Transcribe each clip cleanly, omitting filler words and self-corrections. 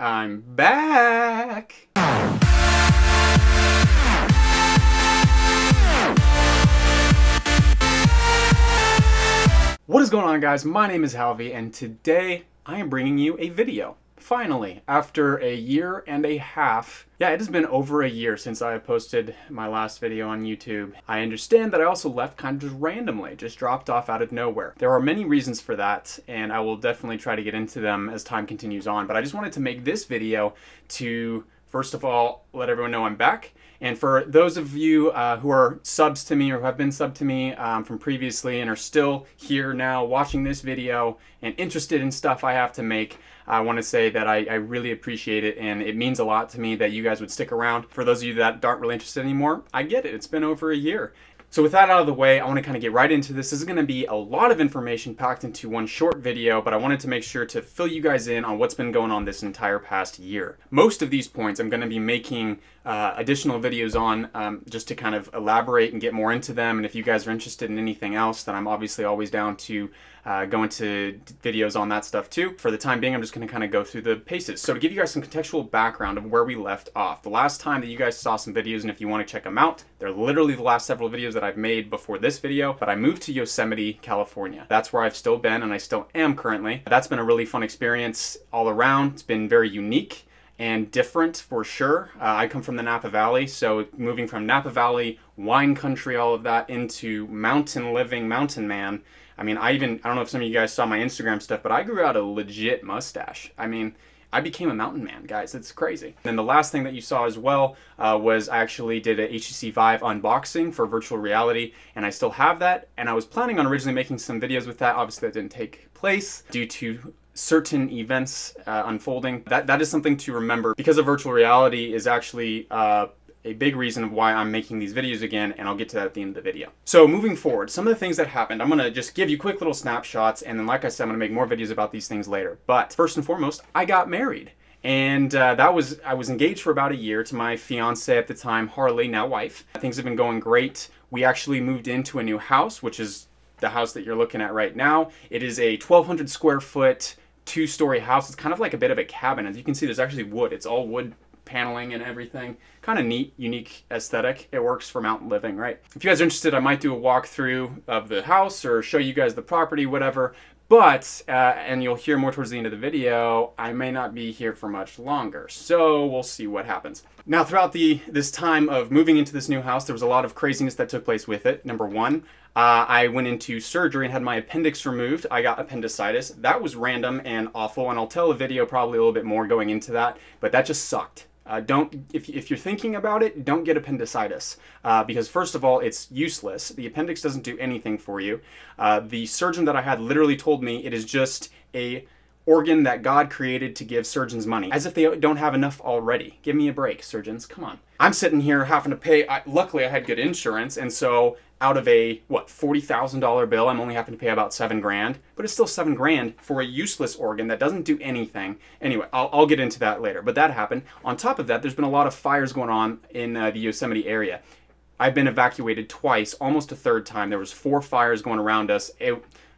I'm back! What is going on, guys? My name is HEYYY, and today I am bringing you a video. Finally, after a year and a half. Yeah, it has been over a year since I posted my last video on YouTube. I understand that I also left kind of just randomly, just dropped off out of nowhere. There are many reasons for that, and I will definitely try to get into them as time continues on, but I just wanted to make this video to, first of all, let everyone know I'm back. And for those of you who are subs to me or who have been subbed to me from previously and are still here now watching this video and interested in stuff I have to make, I want to say that I really appreciate it, and it means a lot to me that you guys would stick around. For those of you that aren't really interested anymore, I get it. It's been over a year. So with that out of the way, I want to kind of get right into this. This is going to be a lot of information packed into one short video, but I wanted to make sure to fill you guys in on what's been going on this entire past year. Most of these points I'm going to be making additional videos on just to kind of elaborate and get more into them. And if you guys are interested in anything else, then I'm obviously always down to go into videos on that stuff too. For the time being, I'm just going to kind of go through the paces. So to give you guys some contextual background of where we left off, the last time that you guys saw some videos, and if you want to check them out, they're literally the last several videos that I've made before this video, but I moved to Yosemite, California. That's where I've still been, and I still am currently. That's been a really fun experience all around. It's been very unique and different for sure. I come from the Napa Valley, so moving from Napa Valley, wine country, all of that, into mountain living, mountain man. I mean, I don't know if some of you guys saw my Instagram stuff, but I grew out a legit mustache. I mean, I became a mountain man, guys. It's crazy. And then the last thing that you saw as well was I actually did a HTC Vive unboxing for virtual reality, and I still have that. And I was planning on originally making some videos with that. Obviously, that didn't take place due to certain events unfolding. That is something to remember, because of virtual reality is actually a big reason of why I'm making these videos again, and I'll get to that at the end of the video. So moving forward, some of the things that happened, I'm gonna just give you quick little snapshots, and then like I said, I'm gonna make more videos about these things later. But first and foremost, I got married. And I was engaged for about a year to my fiance at the time, Harley, now wife. Things have been going great. We actually moved into a new house, which is the house that you're looking at right now. It is a 1,200 square foot, 2-story house. It's kind of like a bit of a cabin. As you can see, there's actually wood. It's all wood paneling and everything. Kind of neat, unique aesthetic. It works for mountain living, right? If you guys are interested, I might do a walkthrough of the house or show you guys the property, whatever. But, and you'll hear more towards the end of the video, I may not be here for much longer. So we'll see what happens. Now, throughout this time of moving into this new house, there was a lot of craziness that took place with it. Number one, I went into surgery and had my appendix removed. I got appendicitis. That was random and awful, and I'll tell a video probably a little bit more going into that, but that just sucked. If you're thinking about it, don't get appendicitis, because first of all, it's useless. The appendix doesn't do anything for you. The surgeon that I had literally told me it is just a organ that God created to give surgeons money, as if they don't have enough already. Give me a break, surgeons, come on. I'm sitting here having to pay, luckily I had good insurance, and so out of a, what, $40,000 bill, I'm only having to pay about $7 grand, but it's still $7 grand for a useless organ that doesn't do anything. Anyway, I'll get into that later, but that happened. On top of that, there's been a lot of fires going on in the Yosemite area. I've been evacuated twice, almost a third time. There was 4 fires going around us.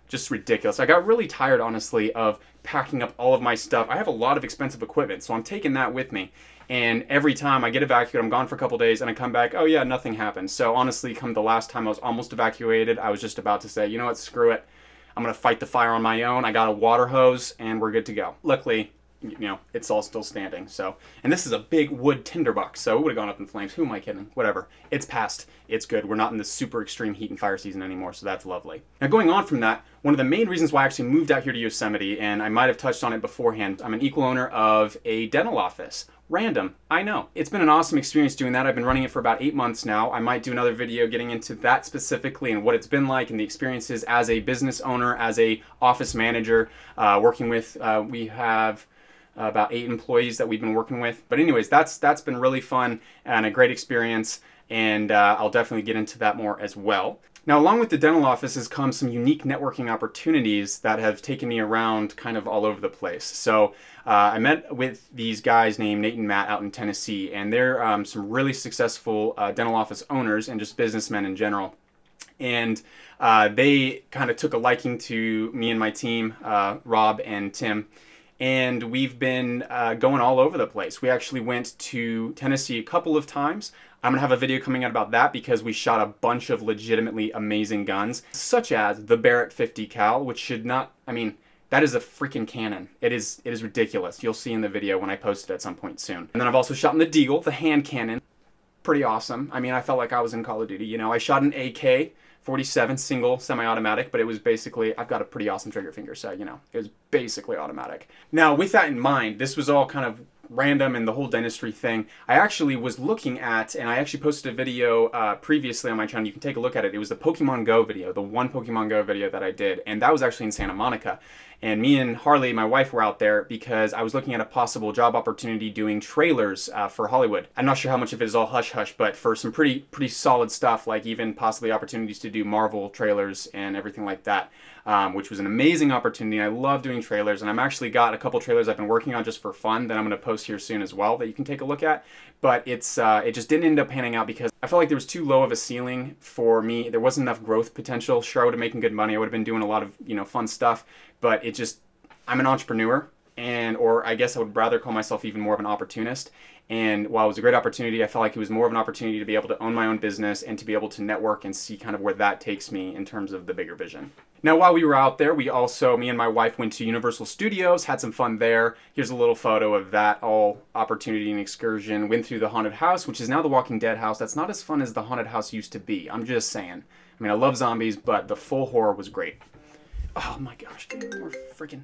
Just ridiculous. I got really tired, honestly, of packing up all of my stuff. I have a lot of expensive equipment, so I'm taking that with me. And every time I get evacuated, I'm gone for a couple days, and I come back, oh yeah, nothing happened. So honestly, come the last time I was almost evacuated, I was just about to say, you know what, screw it. I'm gonna fight the fire on my own. I got a water hose, and we're good to go. Luckily, you know, it's all still standing. So, and this is a big wood tinderbox, so it would have gone up in flames. Who am I kidding? Whatever. It's past. It's good. We're not in the super extreme heat and fire season anymore, so that's lovely. Now, going on from that, one of the main reasons why I actually moved out here to Yosemite, and I might have touched on it beforehand, I'm an equal owner of a dental office. Random, I know. It's been an awesome experience doing that. I've been running it for about 8 months now. I might do another video getting into that specifically and what it's been like and the experiences as a business owner, as a office manager, working with, we have about 8 employees that we've been working with. But anyways, that's been really fun and a great experience, and I'll definitely get into that more as well. Now, along with the dental office has come some unique networking opportunities that have taken me around kind of all over the place. So I met with these guys named Nate and Matt out in Tennessee, and they're some really successful dental office owners and just businessmen in general. And they kind of took a liking to me and my team, Rob and Tim. and we've been going all over the place. We actually went to Tennessee a couple of times. I'm gonna have a video coming out about that because we shot a bunch of legitimately amazing guns, such as the Barrett 50 cal, which should not, I mean, that is a freaking cannon. It is ridiculous. You'll see in the video when I post it at some point soon. And then I've also shot in the Deagle, the hand cannon. Pretty awesome. I mean, I felt like I was in Call of Duty. You know, I shot an AK-47 single semi-automatic, but it was basically, I've got a pretty awesome trigger finger, so, you know, it was basically automatic. Now, with that in mind, this was all kind of random and the whole dentistry thing. I actually was looking at, and I actually posted a video previously on my channel. You can take a look at it. It was the Pokemon Go video, the one Pokemon Go video that I did, and that was actually in Santa Monica. And me and Harley, my wife, were out there because I was looking at a possible job opportunity doing trailers for Hollywood. I'm not sure how much of it is all hush-hush, but for some pretty solid stuff, like even possibly opportunities to do Marvel trailers and everything like that, which was an amazing opportunity. I love doing trailers, and I've actually got a couple trailers I've been working on just for fun that I'm going to post here soon as well that you can take a look at. But it just didn't end up panning out because I felt like there was too low of a ceiling for me. There wasn't enough growth potential. Sure, I would have been making good money. I would have been doing a lot of, you know, fun stuff, but it just, I'm an entrepreneur, or I guess I would rather call myself even more of an opportunist. And while it was a great opportunity, I felt like it was more of an opportunity to be able to own my own business and to be able to network and see kind of where that takes me in terms of the bigger vision. Now, while we were out there, we also, me and my wife, went to Universal Studios, had some fun there. Here's a little photo of that all opportunity and excursion. Went through the haunted house, which is now the Walking Dead house. That's not as fun as the haunted house used to be. I'm just saying. I mean, I love zombies, but the full horror was great. Oh my gosh, give me more freaking...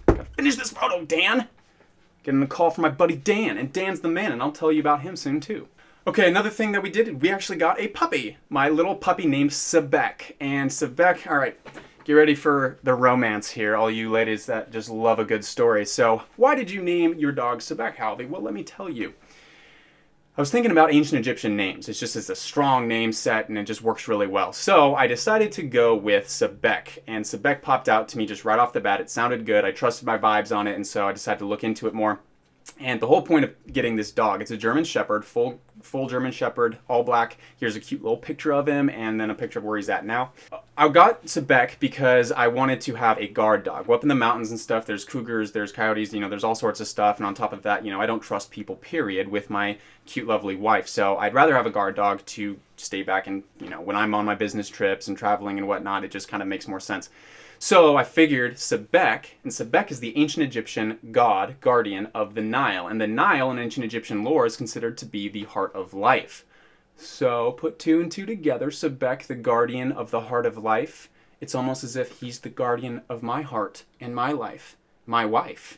Gotta finish this photo, Dan! Getting a call from my buddy Dan, and Dan's the man, and I'll tell you about him soon too. Okay, another thing that we did, we actually got a puppy. My little puppy named Sebek. And Sebek, alright, get ready for the romance here, all you ladies that just love a good story. So, why did you name your dog Sebek, Halvy? Well, let me tell you. I was thinking about ancient Egyptian names. It's a strong name set and it just works really well. So I decided to go with Sebek, and Sebek popped out to me just right off the bat. It sounded good. I trusted my vibes on it, and so I decided to look into it more. And the whole point of getting this dog, it's a German Shepherd, full German Shepherd, all black. Here's a cute little picture of him and then a picture of where he's at now. I got Sebek because I wanted to have a guard dog. Well, up in the mountains and stuff, there's cougars, there's coyotes, you know, there's all sorts of stuff. And on top of that, you know, I don't trust people, period, with my cute, lovely wife. So I'd rather have a guard dog to stay back and, you know, when I'm on my business trips and traveling and whatnot, it just kind of makes more sense. So I figured Sebek, and Sebek is the ancient Egyptian god, guardian of the Nile. And the Nile in ancient Egyptian lore is considered to be the heart of life. So put two and two together, Sebek, the guardian of the heart of life. It's almost as if he's the guardian of my heart and my life, my wife.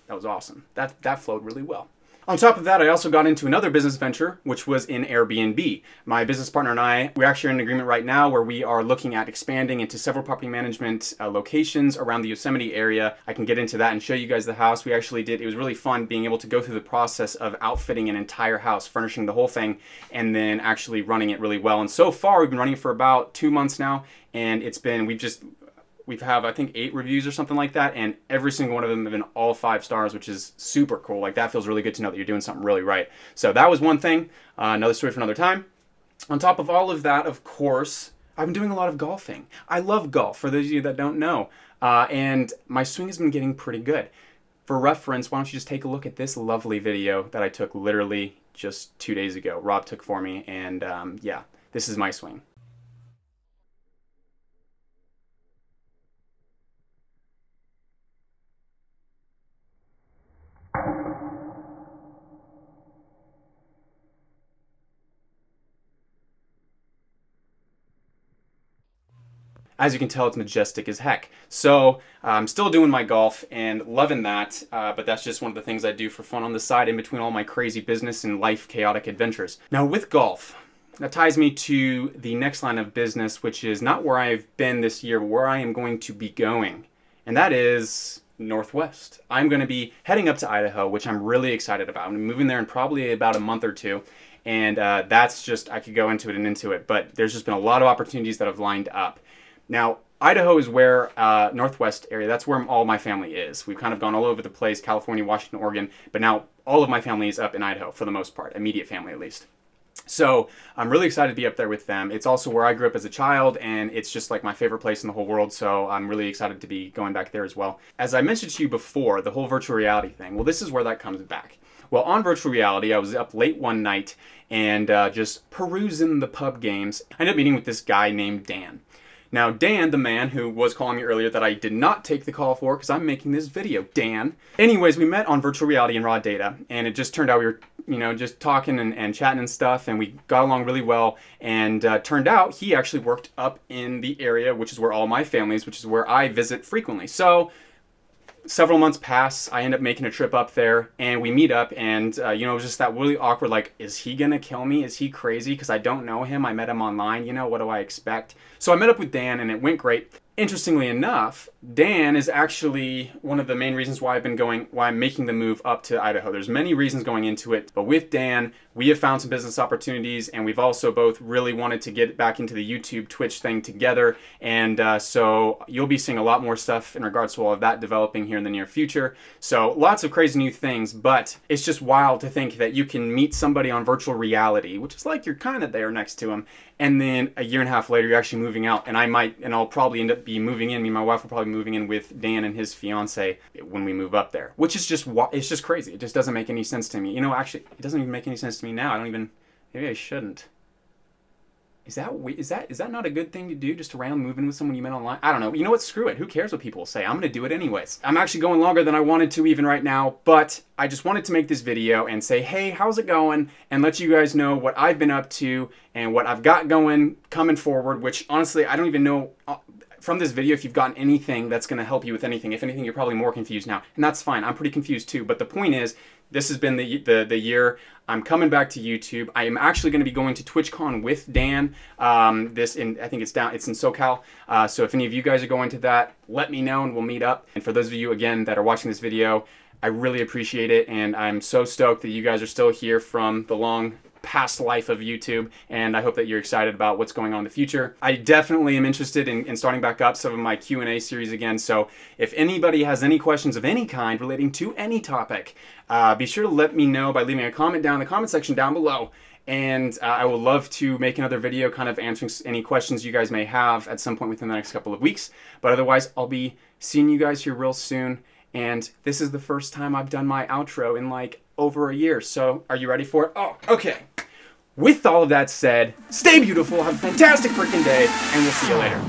That was awesome. That flowed really well. On top of that, I also got into another business venture, which was in Airbnb. My business partner and I, we're actually in an agreement right now where we are looking at expanding into several property management locations around the Yosemite area. I can get into that and show you guys the house. We actually did, it was really fun being able to go through the process of outfitting an entire house, furnishing the whole thing, and then actually running it really well. And so far, we've been running it for about 2 months now, and it's been, we've have, I think, 8 reviews or something like that, and every single one of them have been all 5 stars, which is super cool. Like, that feels really good to know that you're doing something really right. So that was one thing. Another story for another time. On top of all of that, of course, I've been doing a lot of golfing. I love golf, for those of you that don't know. And my swing has been getting pretty good. For reference, why don't you just take a look at this lovely video that I took literally just 2 days ago. Rob took for me, and yeah, this is my swing. As you can tell, it's majestic as heck. So I'm still doing my golf and loving that, but that's just one of the things I do for fun on the side in between all my crazy business and life chaotic adventures. Now with golf, that ties me to the next line of business, which is not where I've been this year, but where I am going to be going. And that is Northwest. I'm going to be heading up to Idaho, which I'm really excited about. I'm moving there in probably about a month or two. And that's just, I could go into it, but there's just been a lot of opportunities that have lined up. Now, Idaho is where, Northwest area, that's where all my family is. We've kind of gone all over the place, California, Washington, Oregon, but now all of my family is up in Idaho for the most part, immediate family at least. So I'm really excited to be up there with them. It's also where I grew up as a child, and it's just like my favorite place in the whole world, so I'm really excited to be going back there as well. As I mentioned to you before, the whole virtual reality thing, well, this is where that comes back. Well, on virtual reality, I was up late one night and just perusing the pub games. I ended up meeting with this guy named Dan. Now, Dan, the man who was calling me earlier that I did not take the call for because I'm making this video, Dan. Anyways, we met on virtual reality and raw data, and it just turned out we were, you know, just talking and chatting and stuff, and we got along really well, and turned out he actually worked up in the area, which is where all my family is, which is where I visit frequently. So several months pass, I end up making a trip up there, and we meet up, and you know, it was just that really awkward, like, is he gonna kill me? Is he crazy? Because I don't know him. I met him online, you know, what do I expect? So I met up with Dan, and it went great. Interestingly enough, Dan is actually one of the main reasons why I'm making the move up to Idaho. There's many reasons going into it, but with Dan, we have found some business opportunities, and we've also both really wanted to get back into the YouTube, Twitch thing together, and so you'll be seeing a lot more stuff in regards to all of that developing here in the near future. So lots of crazy new things, but it's just wild to think that you can meet somebody on virtual reality, which is like you're kind of there next to them, and then a year and a half later, you're actually moving out, and I'll probably end up be moving in. Me and my wife will probably be moving in with Dan and his fiance when we move up there, which is just, it's just crazy. It just doesn't make any sense to me. You know, actually, it doesn't even make any sense to me now. Maybe I shouldn't. Is that not a good thing to do, just to random move in with someone you met online? I don't know. You know what? Screw it. Who cares what people say? I'm going to do it anyways. I'm actually going longer than I wanted to even right now, but I just wanted to make this video and say, hey, how's it going? And let you guys know what I've been up to and what I've got coming forward, which honestly, I don't even know from this video if you've gotten anything that's going to help you with anything. If anything, you're probably more confused now, and that's fine. I'm pretty confused too, but the point is, this has been the year. I'm coming back to YouTube. I am actually going to be going to TwitchCon with Dan. I think it's in SoCal. So if any of you guys are going to that, let me know and we'll meet up. And for those of you, again, that are watching this video, I really appreciate it. And I'm so stoked that you guys are still here from the long past life of YouTube, and I hope that you're excited about what's going on in the future. I definitely am interested in starting back up some of my Q&A series again, so if anybody has any questions of any kind relating to any topic, be sure to let me know by leaving a comment down in the comment section down below, and I would love to make another video kind of answering any questions you guys may have at some point within the next couple of weeks, but otherwise I'll be seeing you guys here real soon, and this is the first time I've done my outro in like over a year, so are you ready for it? Oh, okay. With all of that said, stay beautiful, have a fantastic freaking day, and we'll see you later.